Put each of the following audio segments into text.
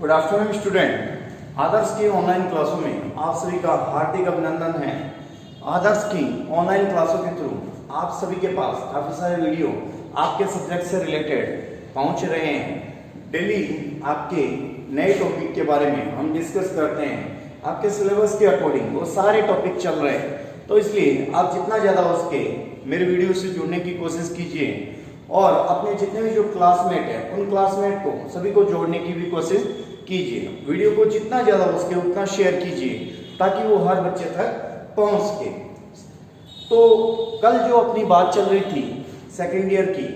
Good afternoon student. आदर्श की online क्लासों में आप सभी का हार्दिक अभिनंदन है। आदर्श की ऑनलाइन क्लासों के थ्रू आप सभी के पास काफ़ी सारे वीडियो आपके सब्जेक्ट से रिलेटेड पहुंच रहे हैं। डेली आपके नए टॉपिक के बारे में हम डिस्कस करते हैं। आपके सिलेबस के अकॉर्डिंग वो सारे टॉपिक चल रहे हैं, तो इसलिए आप जितना ज़्यादा हो सके मेरे वीडियो से जुड़ने की कोशिश कीजिए और अपने जितने भी जो क्लासमेट है उन क्लासमेट को सभी को जोड़ने की भी कोशिश कीजिए। वीडियो को जितना ज़्यादा हो सके उतना शेयर कीजिए ताकि वो हर बच्चे तक पहुंच सके। तो कल जो अपनी बात चल रही थी सेकेंड ईयर की,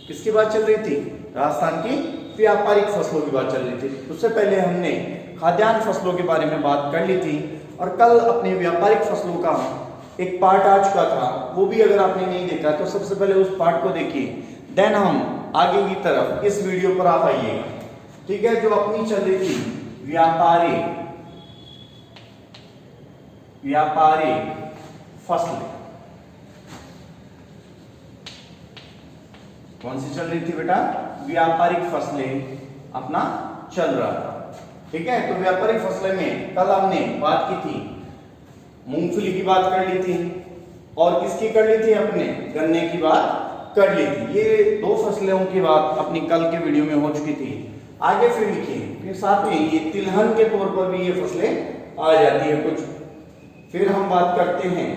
किसकी बात चल रही थी? राजस्थान की व्यापारिक फसलों की बात चल रही थी। उससे पहले हमने खाद्यान्न फसलों के बारे में बात कर ली थी और कल अपने व्यापारिक फसलों का एक पार्ट आ चुका था, वो भी अगर आपने नहीं देखा तो सबसे पहले उस पार्ट को देखिए, देन हम आगे की तरफ इस वीडियो पर आप आइएगा। ठीक है, जो अपनी चल रही थी व्यापारिक फसलें, कौन सी चल रही थी बेटा? व्यापारिक फसलें अपना चल रहा था। ठीक है, तो व्यापारिक फसलें में कल हमने बात की थी, मूंगफली की बात कर ली थी और किसकी कर ली थी? अपने गन्ने की बात कर ली थी। ये दो फसलों की बात अपनी कल के वीडियो में हो चुकी थी। आगे फिर लिखिए, फिर साथ में ये तिलहन के तौर पर भी ये फसलें आ जाती है कुछ। फिर हम बात करते हैं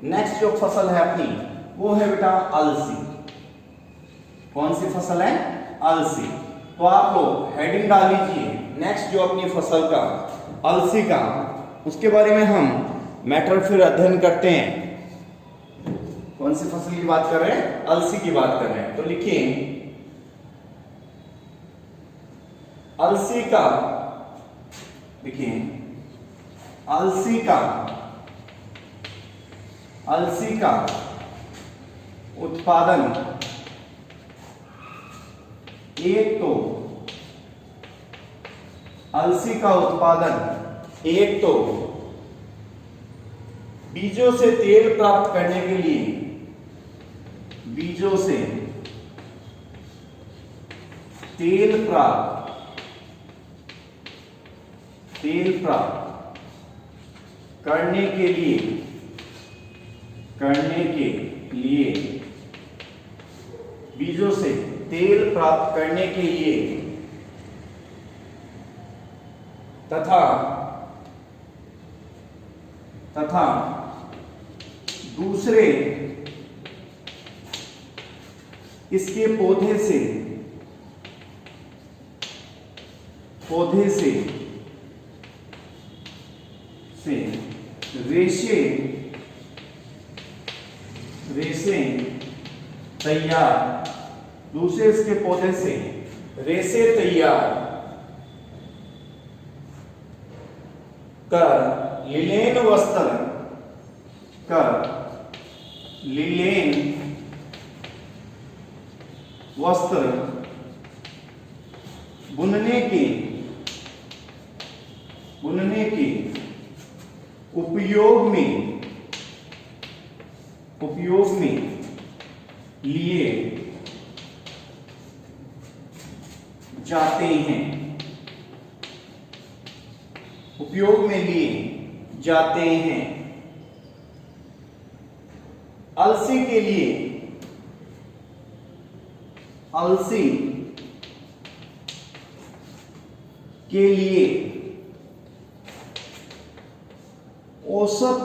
नेक्स्ट जो फसल है अपनी, वो है बेटा अलसी। कौन सी फसल है? अलसी। तो आप लोग हेडिंग डाल लीजिए, नेक्स्ट जो अपनी फसल का अलसी का, उसके बारे में हम मैटर फिर अध्ययन करते हैं। कौन सी फसल की बात कर रहे हैं? अलसी की बात कर रहे हैं। तो लिखिए अलसी का, देखिए अलसी का उत्पादन एक तो बीजों से तेल प्राप्त करने के लिए, बीजों से तेल प्राप्त करने के लिए बीजों से तेल प्राप्त करने के लिए तथा दूसरे इसके पौधे से रेशे तैयार कर लिनेन वस्त्र बुनने के उपयोग में लिए जाते हैं। अलसी के लिए औसत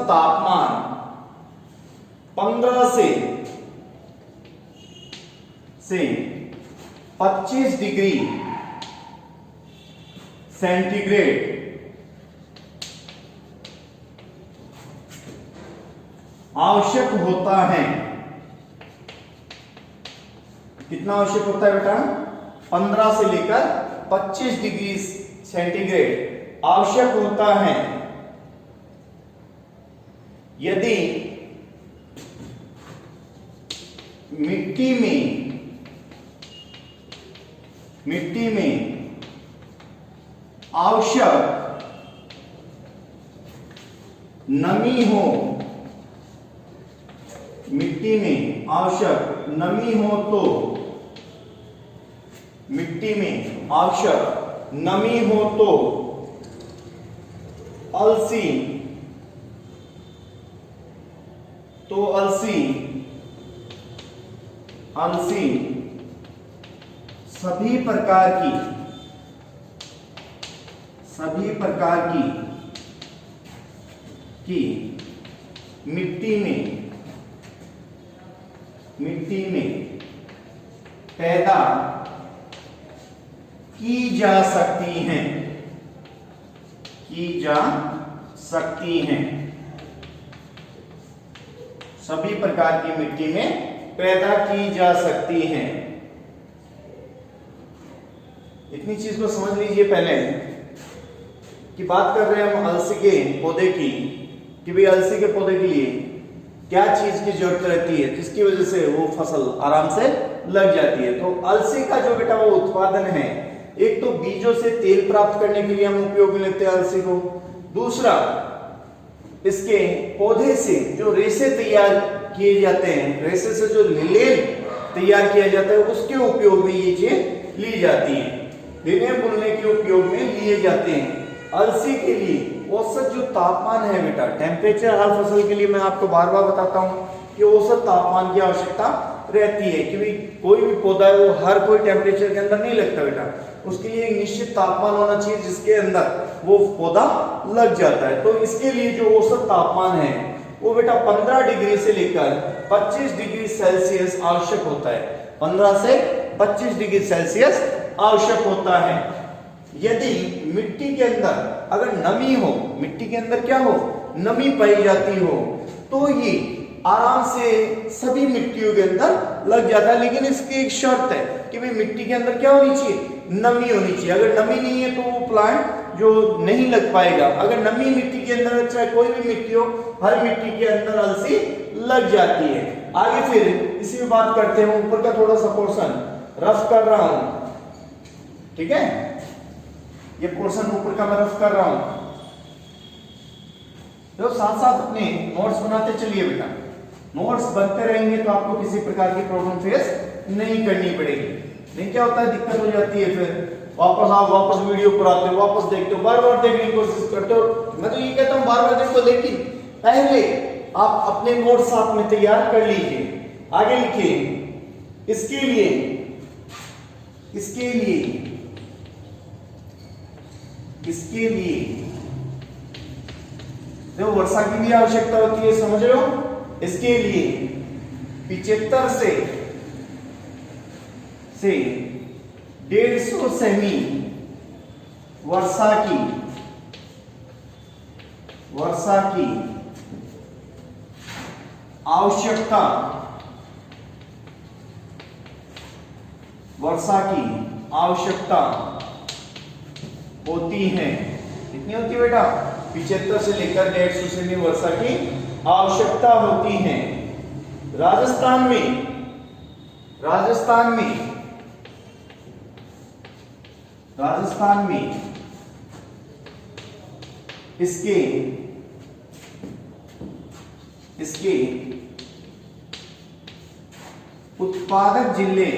तापमान 15 से 25 डिग्री सेंटीग्रेड आवश्यक होता है। कितना आवश्यक होता है बेटा? 15 से लेकर 25 डिग्री सेंटीग्रेड आवश्यक होता है यदि मिट्टी में आवश्यक नमी हो मिट्टी में आवश्यक नमी हो तो, मिट्टी में आवश्यक नमी हो तो अलसी, तो अलसी सभी प्रकार की मिट्टी में पैदा की जा सकती हैं, सभी प्रकार की मिट्टी में पैदा की जा सकती हैं। इतनी चीज को समझ लीजिए पहले कि बात कर रहे हैं हम अलसी के पौधे की, कि भाई अलसी के पौधे के लिए क्या चीज की जरूरत रहती है जिसकी वजह से वो फसल आराम से लग जाती है। तो अलसी का जो बेटा वो उत्पादन है, एक तो बीजों से तेल प्राप्त करने के लिए हम उपयोग में लेते हैं अलसी को, दूसरा इसके पौधे से जो रेशे तैयार किए जाते हैं, रेशे से जो लिनेन तैयार किया जाता है उसके उपयोग में ये चीज ली जाती है, लिनेन बुनने के उपयोग में लिए जाते हैं। अलसी के लिए औसत जो तापमान है बेटा, टेम्परेचर हर फसल के लिए मैं आपको बार बार बताता हूँ कि औसत तापमान की आवश्यकता रहती है, कि भाई कोई भी पौधा है वो हर कोई टेम्परेचर के अंदर नहीं लगता बेटा, उसके लिए एक निश्चित तापमान होना चाहिए जिसके अंदर वो पौधा लग जाता है। तो इसके लिए जो औसत तापमान है वो बेटा 15 डिग्री से लेकर 25 डिग्री सेल्सियस आवश्यक होता है, 15 से 25 डिग्री सेल्सियस आवश्यक होता है। यदि मिट्टी के अंदर अगर नमी हो, मिट्टी के अंदर क्या हो, नमी पाई जाती हो, तो ये आराम से सभी मिट्टियों के अंदर लग जाता है। लेकिन इसकी एक शर्त है कि भाई मिट्टी के अंदर क्या होनी चाहिए, नमी होनी चाहिए। अगर नमी नहीं है तो वो प्लांट जो नहीं लग पाएगा। अगर नमी मिट्टी के अंदर, चाहे कोई भी मिट्टी हो, हर मिट्टी के अंदर अलसी लग जाती है। आगे फिर इसी में बात करते हैं, ऊपर का थोड़ा सा पोर्शन रफ कर रहा हूं, ठीक है, ये पोर्शन ऊपर का मैं रफ कर रहा हूं, तो साथ साथ अपने नोट्स बनाते चलिए बेटा। नोट्स बनते रहेंगे तो आपको किसी प्रकार की प्रॉब्लम फेस नहीं करनी पड़ेगी। नहीं क्या होता है, दिक्कत हो जाती है, फिर वापस वीडियो पर आते हो, वापस देखते हो, बार बार देखने की कोशिश करते हो। मैं तो ये कहता हूं बार बार देखो, लेकिन पहले आप अपने नोट्स साथ में तैयार कर लीजिए। आगे लिखिए, इसके लिए देखो वर्षा की भी आवश्यकता होती है, समझ रहे हो। इसके लिए 75 से 150 सेमी वर्षा की आवश्यकता होती है। कितनी होती है बेटा, 75 से लेकर 150 सेमी वर्षा की आवश्यकता होती है। राजस्थान में इसके उत्पादक जिले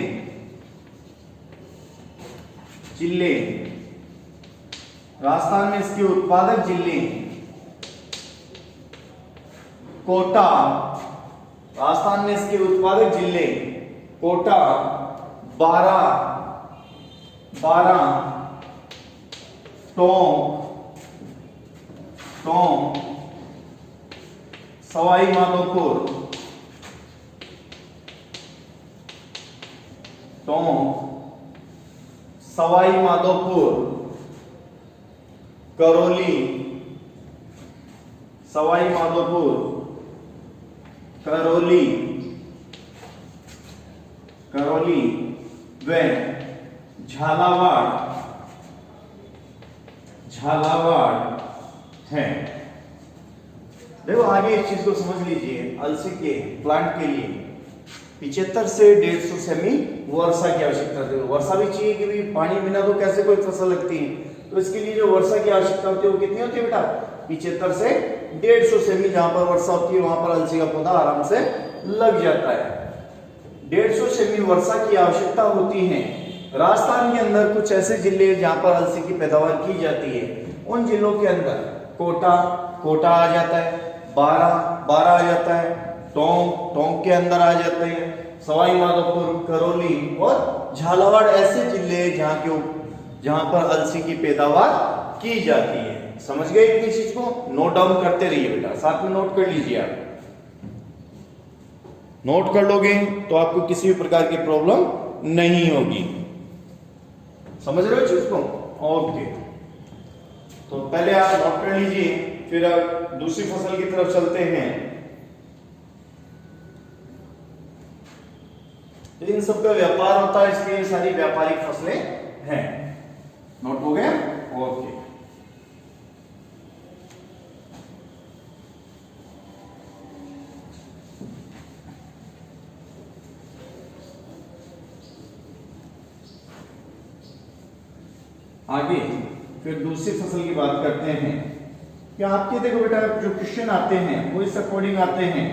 राजस्थान में इसके उत्पादक जिले कोटा, राजस्थान में इसके उत्पादक जिले कोटा, बारह, टोंक, सवाई माधोपुर, करौली, व झालावाड़ है। देखो आगे इस चीज को समझ लीजिए, अलसी के प्लांट के लिए 75 से 150 सेमी वर्षा की आवश्यकता है। वर्षा भी चाहिए कि भाई पानी बिना तो कैसे कोई फसल लगती है, तो इसके लिए जो वर्षा की आवश्यकता होती है वो कितनी होती है बेटा, 75 से 150 सेमी। जहां पर वर्षा होती है वहां पर अलसी का पौधा आराम से लग जाता है। 150 सेमी वर्षा की आवश्यकता होती है। राजस्थान के अंदर कुछ ऐसे जिले जहां पर अलसी की पैदावार की जाती है, उन जिलों के अंदर कोटा आ जाता है, बारा आ जाता है, टोंक के अंदर आ जाते हैं, सवाई माधोपुर, करौली और झालावाड़ ऐसे जिले जहां पर अलसी की पैदावार की जाती है। समझ गए इतनी चीज को? नोट डाउन करते रहिए बेटा, साथ में नोट कर लीजिए। आप नोट कर लोगे तो आपको किसी भी प्रकार की प्रॉब्लम नहीं होगी। समझ रहे हो चीज को? ओके, तो पहले आप नोट कर लीजिए, फिर आप दूसरी फसल की तरफ चलते हैं। इन सबका व्यापार होता है, इसलिए सारी व्यापारिक फसलें हैं। नोट हो गया? ओके, आगे फिर दूसरी फसल की बात करते हैं कि आपके देखो बेटा जो क्वेश्चन आते हैं वो इस अकॉर्डिंग आते हैं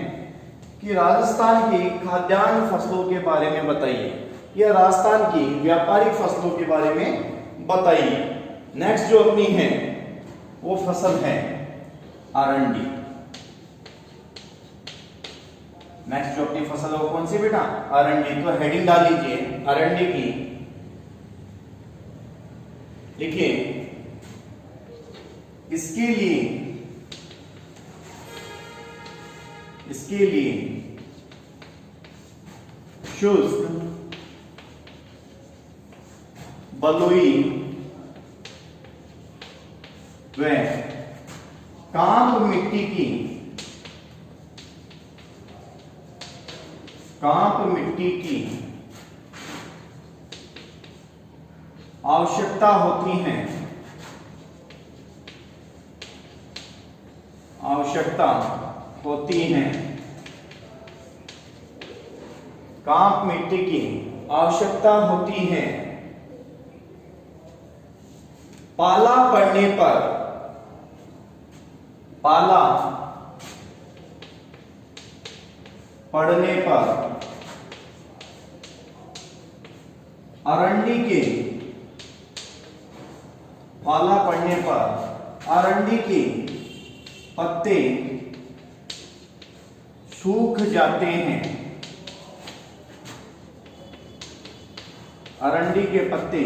कि राजस्थान की खाद्यान्न फसलों के बारे में बताइए, या राजस्थान की व्यापारिक फसलों के बारे में बताइए। नेक्स्ट जो अपनी है वो फसल है अरंडी। नेक्स्ट जो अपनी फसल है वो कौन सी बेटा? अरंडी। तो हेडिंग डाल लीजिए अरंडी की। देखिए, इसके लिए शुष्क, बलुई व कांप मिट्टी की आवश्यकता होती है। कांप मिट्टी की आवश्यकता होती है। पाला पड़ने पर अरंडी के पत्ते सूख जाते हैं। अरंडी के पत्ते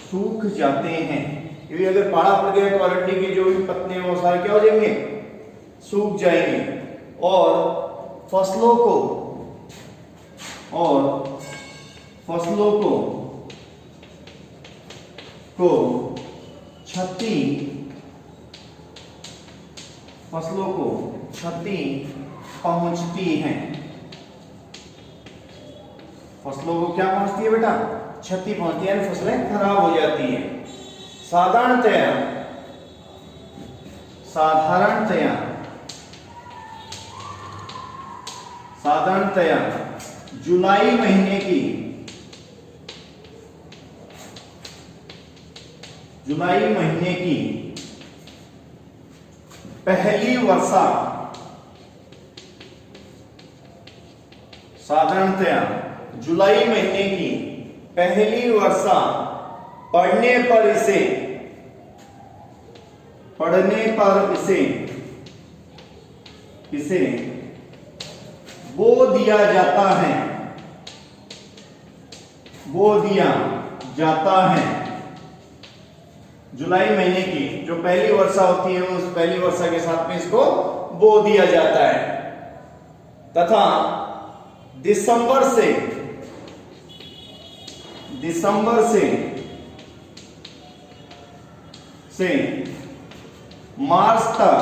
सूख जाते हैं, क्योंकि अगर पाला पड़ गया तो अरंडी के जो भी पत्ते हैं वो सारे क्या हो जाएंगे? सूख जाएंगे। और फसलों को क्षति पहुंचती है। फसलों को क्या पहुंचती है बेटा? क्षति पहुंचती है, फसलें खराब हो जाती हैं। साधारणतया जुलाई महीने की पहली वर्षा, साधारणतया जुलाई महीने की पहली वर्षा पड़ने पर इसे बो दिया जाता है। जुलाई महीने की जो पहली वर्षा होती है उस पहली वर्षा के साथ में इसको बो दिया जाता है, तथा दिसंबर से मार्च तक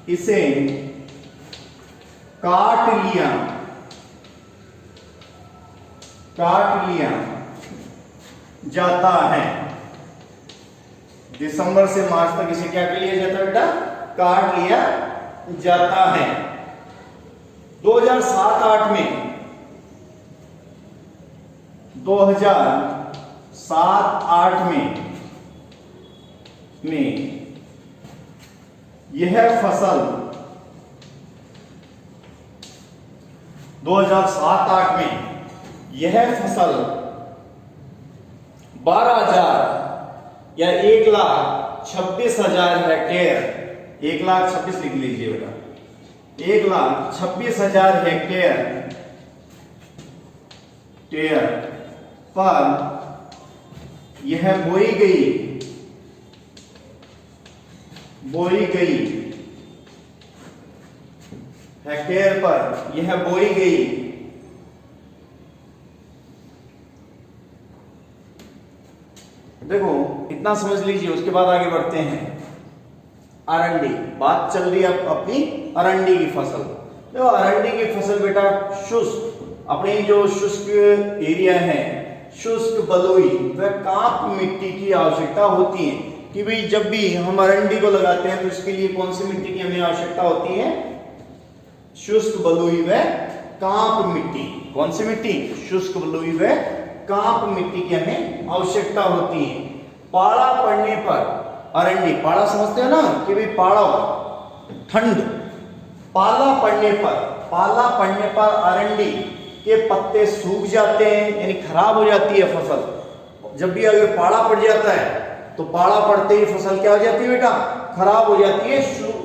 इसे काट लिया जाता है। दिसंबर से मार्च तक इसे क्या कर लिया जाता है बेटा? काट लिया जाता है। 2007-8 में यह फसल 2007-8 में यह फसल 12,000 या 1,26,000 हेक्टेयर, 1,26,000 लिख लीजिए बेटा, 1,26,000 हेक्टेयर पर यह बोई गई हेक्टेयर पर यह बोई गई देखो इतना समझ लीजिए। उसके बाद आगे बढ़ते हैं। अरंडी, बात चल रही है अपनी अरंडी की फसल। देखो अरंडी की फसल बेटा शुष्क, अपनी जो शुष्क एरिया है, शुष्क बलुई व कांप मिट्टी की आवश्यकता होती है कि भाई जब भी हम अरंडी को लगाते हैं तो इसके लिए कौन सी मिट्टी की हमें आवश्यकता होती है? शुष्क बलुई व कांप मिट्टी। कौन सी मिट्टी? शुष्क बलुई व कांप मिट्टी की हमें आवश्यकता होती है। पाला पड़ने पर अरंडी, पाला समझते हो ना कि भाई पाला ठंड, पाला पड़ने पर अरंडी के पत्ते सूख जाते हैं, यानी खराब हो जाती है फसल। जब भी अगर पाला पड़ जाता है तो पाला पड़ते ही फसल क्या हो जाती है बेटा? खराब हो जाती है,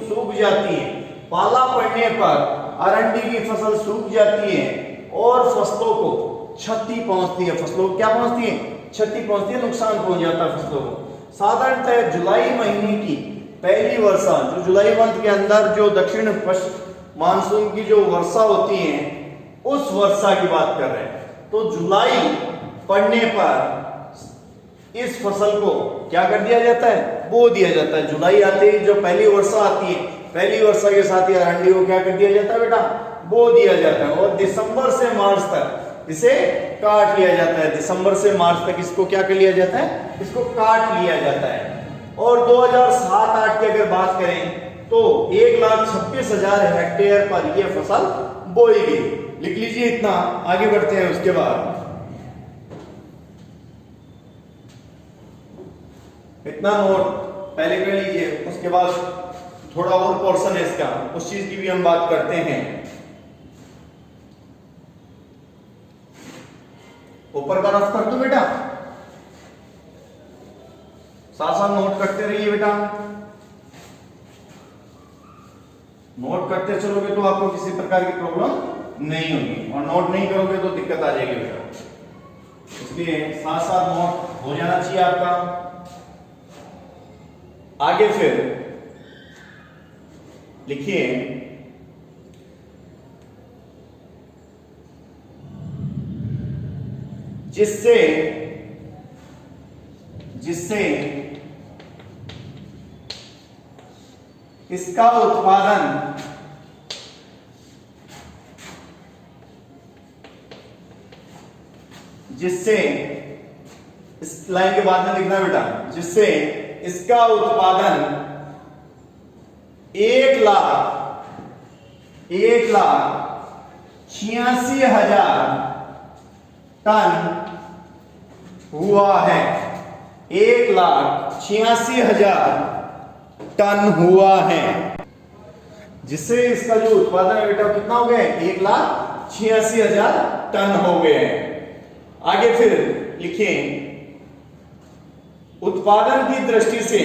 सूख जाती है। पाला पड़ने पर अरंडी की फसल सूख जाती है और फसलों को क्षति पहुंचती है। फसलों को क्या पहुंचती है? क्षति पहुंचती है, नुकसान पहुंच जाता है फसलों को। साधारणतः जुलाई महीने की पहली वर्षा, जो जुलाई मंथ के अंदर जो दक्षिण मानसून की जो वर्षा होती है, उस वर्षा की बात कर रहे हैं। तो जुलाई पड़ने पर इस फसल को क्या कर दिया जाता है? बो दिया जाता है। जुलाई आते ही जो पहली वर्षा आती है, पहली वर्षा के साथ ही अरंडी को क्या कर दिया जाता है बेटा? बो दिया जाता है। और दिसंबर से मार्च तक इसे काट लिया जाता है। दिसंबर से मार्च तक इसको क्या कर लिया जाता है? इसको काट लिया जाता है। और 2007-8 की अगर बात करें तो 1,26,000 हेक्टेयर पर यह फसल बोई गई। लिख लीजिए इतना, आगे बढ़ते हैं। उसके बाद इतना नोट पहले कर लीजिए, उसके बाद थोड़ा और पोर्शन है इसका, उस चीज की भी हम बात करते हैं। ऊपर का रफ कर दो बेटा, साथ साथ नोट करते रहिए बेटा। नोट करते चलोगे तो आपको किसी प्रकार की प्रॉब्लम नहीं होगी, और नोट नहीं करोगे तो दिक्कत आ जाएगी बेटा। इसलिए साथ साथ नोट हो जाना चाहिए आपका। आगे फिर लिखिए, जिससे इसका उत्पादन इस लाइन के बाद में लिखना बेटा, जिससे इसका उत्पादन 1,86,000 टन हुआ है। 1,86,000 टन हुआ है। जिससे इसका जो उत्पादन है बेटा कितना हो गया? 1,86,000 टन हो गए हैं। आगे फिर लिखिए, उत्पादन की दृष्टि से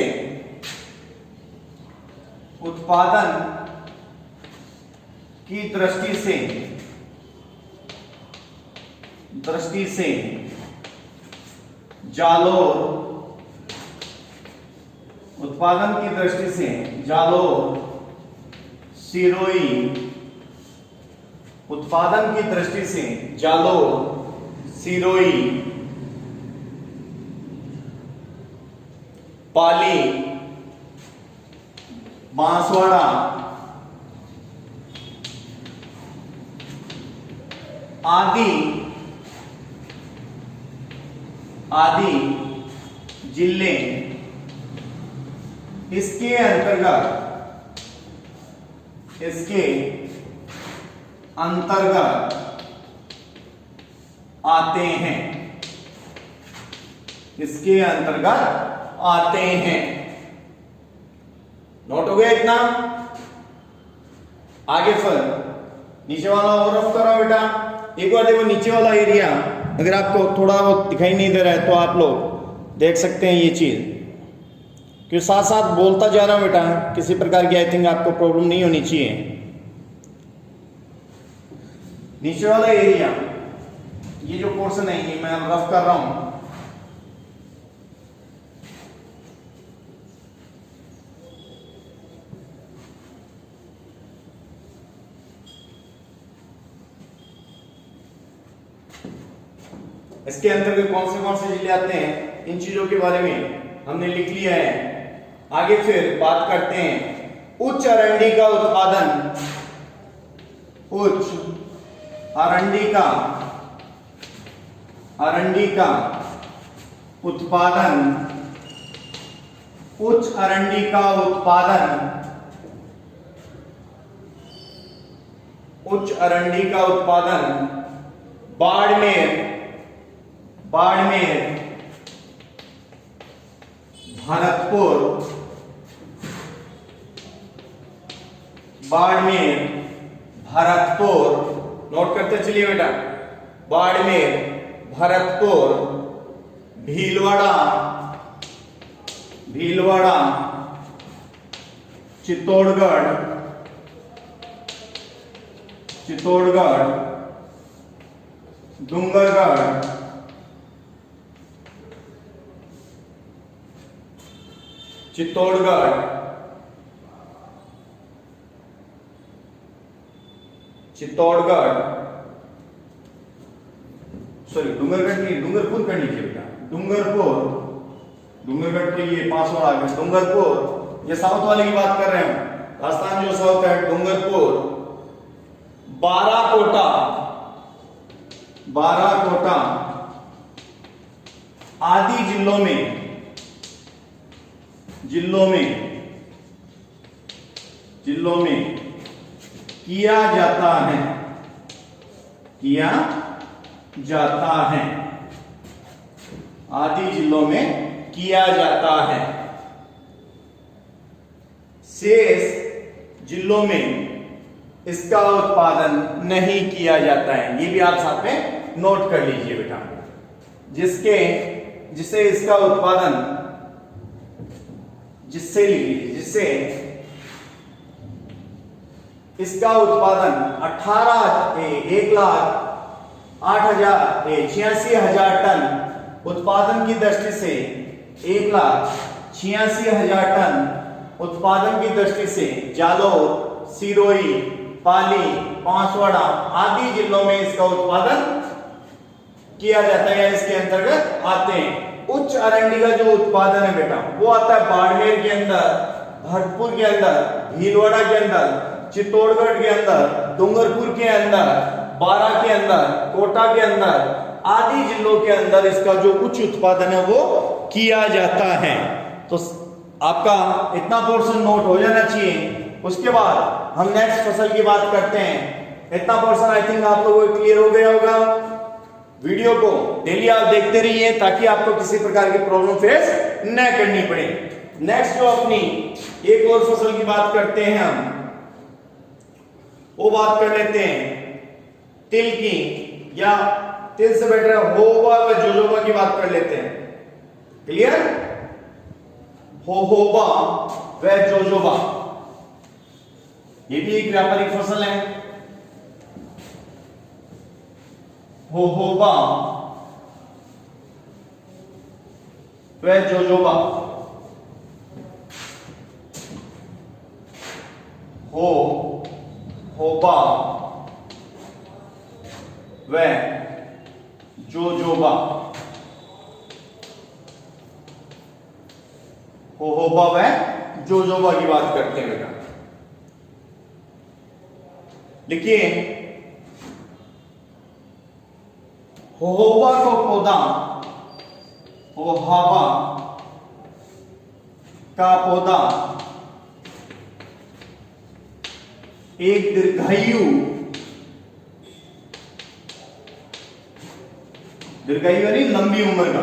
जालोर, उत्पादन की दृष्टि से जालोर, सिरोही, उत्पादन की दृष्टि से जालोर, सिरोही, पाली, बांसवाड़ा आदि जिले इसके अंतर्गत आते हैं। इसके अंतर्गत आते हैं। नोट हो गया इतना? आगे फिर नीचे वाला और रफ करो बेटा। एक बार देखो नीचे वाला एरिया, अगर आपको थोड़ा बहुत दिखाई नहीं दे रहा है तो आप लोग देख सकते हैं ये चीज, कि साथ साथ बोलता जा रहा हूं बेटा, किसी प्रकार की आई थिंक आपको प्रॉब्लम नहीं होनी चाहिए। नीचे वाला एरिया, ये जो पोर्शन है ये मैं रफ कर रहा हूं। इसके अंतर्गत कौन से जिले आते हैं, इन चीजों के बारे में हमने लिख लिया है। आगे फिर बात करते हैं उच्च अरंडी का उत्पादन, उच्च अरंडी का उत्पादन, उच्च अरंडी का उत्पादन, उच्च अरंडी का उत्पादन बाड़मेर, भरतपुर, बाड़मेर, भरतपुर, नोट करते चलिए बेटा, बाड़मेर, भरतपुर, भीलवाड़ा, चित्तौड़गढ़, डूंगरगढ़, चित्तौड़गढ़, सॉरी डूंगरगढ़ नहीं, डूंगरपुर कर लीजिए बेटा, डूंगरगढ़ तो ये पास और आगे, डूंगरपुर, ये साउथ वाले की बात कर रहे हैं, राजस्थान जो साउथ है, डूंगरपुर, बाराकोटा, आदि जिलों में किया जाता है, आदि जिलों में किया जाता है, शेष जिलों में इसका उत्पादन नहीं किया जाता है। ये भी आप साथ में नोट कर लीजिए बेटा, जिससे इसका उत्पादन, जिससे इसका उत्पादन 1,86,000 टन उत्पादन की दृष्टि से, 1,86,000 टन उत्पादन की दृष्टि से जालौर, सिरोही, पाली, बांसवाड़ा आदि जिलों में इसका उत्पादन किया जाता है, इसके अंतर्गत आते हैं। उच्च अरंडी का जो उत्पादन है बेटा वो आता है बाड़मेर के अंदर, भरतपुर के अंदर, भीलवाड़ा के अंदर, चित्तौड़गढ़ के अंदर, डूंगरपुर के अंदर, बारा के अंदर, कोटा के अंदर आदि जिलों के अंदर इसका जो उच्च उत्पादन है वो किया जाता है। तो आपका इतना पोर्शन नोट हो जाना चाहिए। उसके बाद हम नेक्स्ट फसल की बात करते हैं। इतना पोर्शन आई थिंक आप लोगों को क्लियर हो गया होगा। वीडियो को डेली आप देखते रहिए ताकि आपको किसी प्रकार की प्रॉब्लम फेस न करनी पड़े। नेक्स्ट जो अपनी एक और फसल की बात करते हैं हम, वो बात कर लेते हैं तिल की, या तिल से बेटर होबा व जोजोबा की बात कर लेते हैं। क्लियर? होबा व जोजोबा ये भी एक व्यापारिक फसल है। होबा व जोजोबा, होबा व जोजोबा, होबा व जोजोबा की बात करते हैं बेटा। लिखिए होबा को पौधा, होबा का पौधा एक दीर्घायु यानी लंबी उम्र का,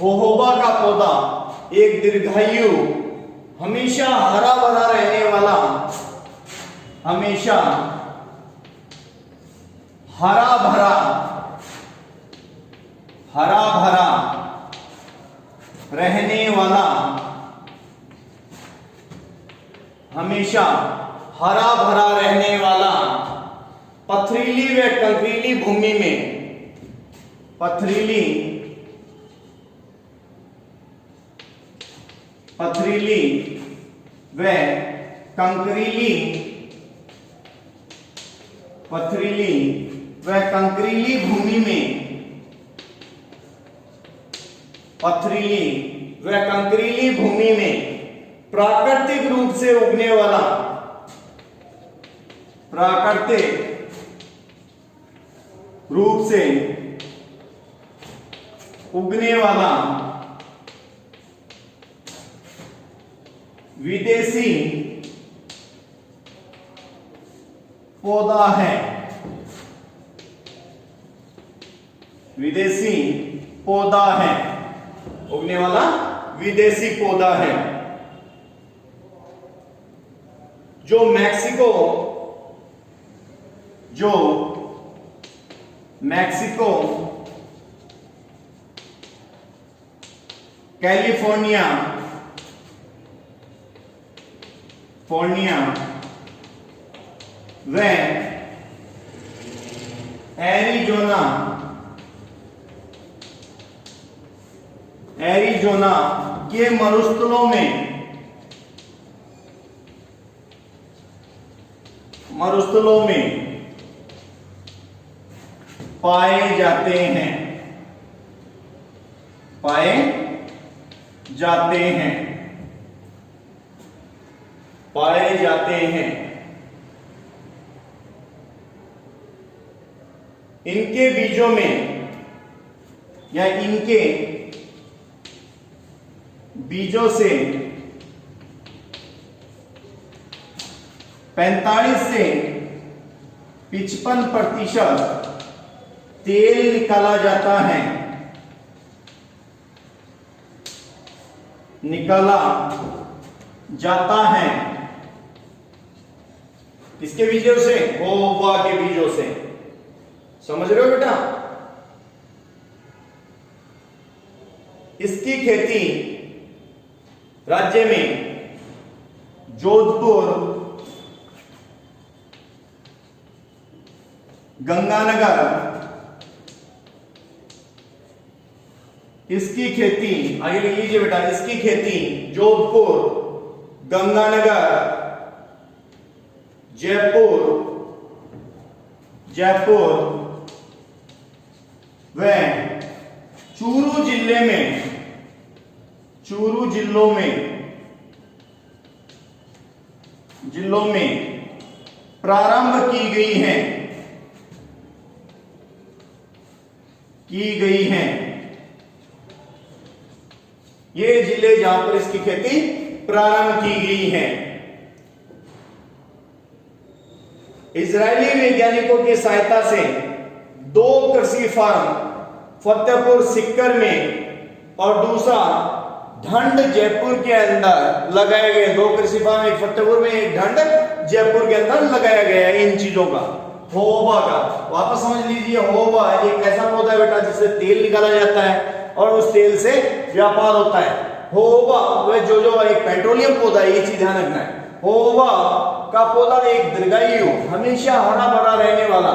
होबा का पौधा एक दीर्घायु, हमेशा हरा भरा रहने वाला, हमेशा हरा भरा, हरा भरा रहने वाला, हमेशा हरा भरा रहने वाला, पथरीली व कंकरीली भूमि में, पथरीली व कंकरीली, पथरीली व कंकरीली भूमि में, पथरीली व कंकरीली भूमि में प्राकृतिक रूप से उगने वाला, प्राकृतिक रूप से उगने वाला विदेशी पौधा है, विदेशी पौधा है, उगने वाला विदेशी पौधा है, जो मैक्सिको, कैलिफोर्निया व एरिजोना के मरुस्थलों में पाए जाते हैं, पाए जाते हैं, पाए जाते हैं। इनके बीजों में या इनके बीजों से 45 से 55% तेल निकाला जाता है, निकाला जाता है। किसके बीजों से? होबा के बीजों से। समझ रहे हो बेटा? इसकी खेती राज्य में जोधपुर, गंगानगर, इसकी खेती आगे लिख लीजिए बेटा, इसकी खेती जोधपुर, गंगानगर, जयपुर व चूरू जिलों में प्रारंभ की गई हैं। ये जिले जहां पर इसकी खेती प्रारंभ की गई है। इजरायली वैज्ञानिकों की सहायता से 2 कृषि फार्म फतेहपुर सीकर में और दूसरा ढंड जयपुर के अंदर लगाए गए। 2 कृषि फार्म, एक फतेहपुर में, एक ढंड जयपुर के अंदर लगाया गया है इन चीजों का। होबा का वापस समझ लीजिए, होबा एक ऐसा पौधा है बेटा जिससे तेल निकाला जाता है और उस तेल से व्यापार होता है। होबा वह जो एक पेट्रोलियम पौधा है, ये चीज ध्यान रखना है। होबा का पौधा एक दीर्घायु, हमेशा हरा भरा रहने वाला,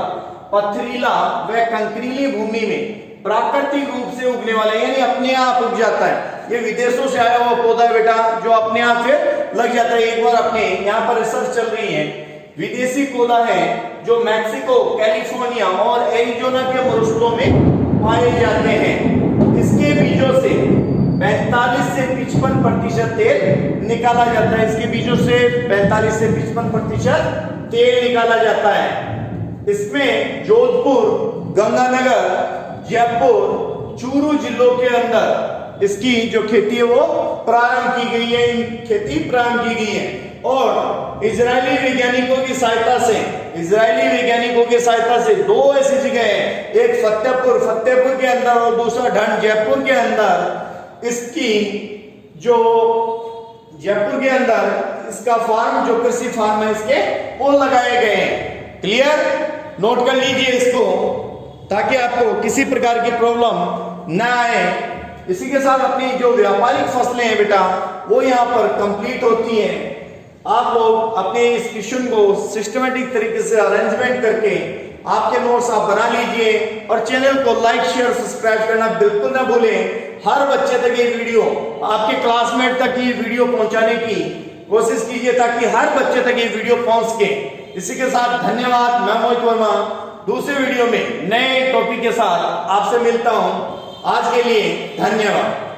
पथरीला व कंकरीली भूमि में प्राकृतिक रूप से उगने वाला, यानी अपने आप उग जाता है। ये विदेशों से आया हुआ पौधा है बेटा, जो अपने आप फिर लग जाता है। एक बार अपने यहाँ पर रिसर्च चल रही है, विदेशी पौधा है जो मैक्सिको, कैलिफोर्निया और एरिजोना के मरुस्थलों में पाए जाते हैं। इसके बीजों से 45 से 55% तेल निकाला जाता है। इसके बीजों से 45 से 55% तेल निकाला जाता है। इसमें जोधपुर, गंगानगर, जयपुर, चूरू जिलों के अंदर इसकी जो खेती है वो प्रारंभ की गई है। खेती प्रारंभ की गई है और इजरायली वैज्ञानिकों की सहायता से 2 ऐसी जगह है, एक फतेहपुर के अंदर और दूसरा ढंड जयपुर के अंदर। इसकी जो जयपुर के अंदर इसका फार्म, जो कृषि फार्म है इसके, वो लगाए गए हैं। क्लियर? नोट कर लीजिए इसको, ताकि आपको किसी प्रकार की प्रॉब्लम ना आए। इसी के साथ अपनी जो व्यापारिक फसलें हैं बेटा वो यहाँ पर कंप्लीट होती हैं। आप लोग अपने इस क्वेश्चन को सिस्टमेटिक तरीके से अरेंजमेंट करके आपके नोट्स आप बना लीजिए और चैनल को लाइक शेयर सब्सक्राइब करना बिल्कुल ना भूलें। हर बच्चे तक ये वीडियो, आपके क्लासमेट तक ये वीडियो पहुंचाने की कोशिश कीजिए ताकि हर बच्चे तक ये वीडियो पहुंच सके। इसी के साथ धन्यवाद। मैं मोहित वर्मा दूसरे वीडियो में नए टॉपिक के साथ आपसे मिलता हूं। आज के लिए धन्यवाद।